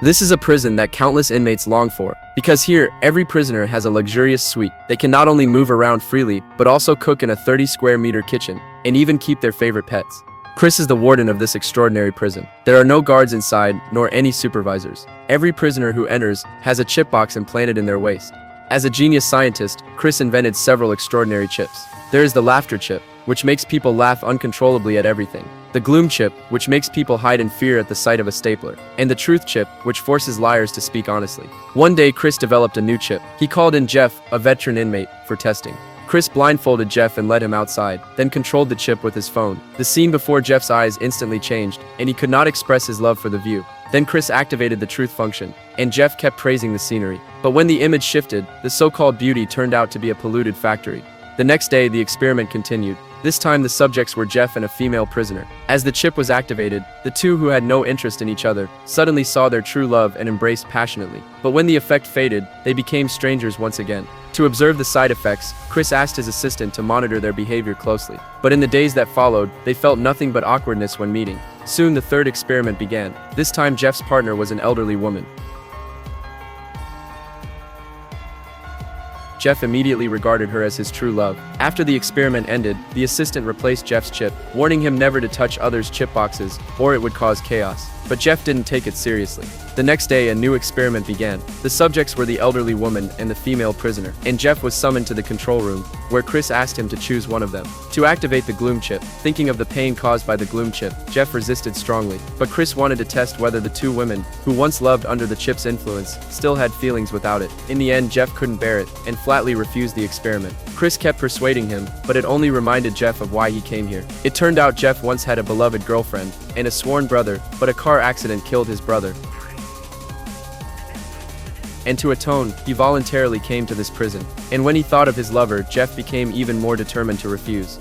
This is a prison that countless inmates long for, because here, every prisoner has a luxurious suite. They can not only move around freely, but also cook in a 30 square meter kitchen, and even keep their favorite pets. Chris is the warden of this extraordinary prison. There are no guards inside, nor any supervisors. Every prisoner who enters has a chip box implanted in their waist. As a genius scientist, Chris invented several extraordinary chips. There is the laughter chip, which makes people laugh uncontrollably at everything. The gloom chip, which makes people hide in fear at the sight of a stapler. And the truth chip, which forces liars to speak honestly. One day, Chris developed a new chip. He called in Jeff, a veteran inmate, for testing. Chris blindfolded Jeff and led him outside, then controlled the chip with his phone. The scene before Jeff's eyes instantly changed, and he could not express his love for the view. Then Chris activated the truth function, and Jeff kept praising the scenery. But when the image shifted, the so-called beauty turned out to be a polluted factory. The next day, the experiment continued. This time, the subjects were Jeff and a female prisoner. As the chip was activated, the two who had no interest in each other suddenly saw their true love and embraced passionately. But when the effect faded, they became strangers once again. To observe the side effects, Chris asked his assistant to monitor their behavior closely. But in the days that followed, they felt nothing but awkwardness when meeting. Soon, the third experiment began. This time, Jeff's partner was an elderly woman. Jeff immediately regarded her as his true love. After the experiment ended, the assistant replaced Jeff's chip, warning him never to touch others' chip boxes, or it would cause chaos. But Jeff didn't take it seriously. The next day, a new experiment began. The subjects were the elderly woman and the female prisoner, and Jeff was summoned to the control room, where Chris asked him to choose one of them. To activate the gloom chip, thinking of the pain caused by the gloom chip, Jeff resisted strongly. But Chris wanted to test whether the two women, who once loved under the chip's influence, still had feelings without it. In the end, Jeff couldn't bear it, and flatly refused the experiment. Chris kept persuading him, but it only reminded Jeff of why he came here. It turned out Jeff once had a beloved girlfriend, and a sworn brother, but a car accident killed his brother. And to atone, he voluntarily came to this prison. And when he thought of his lover, Jeff became even more determined to refuse.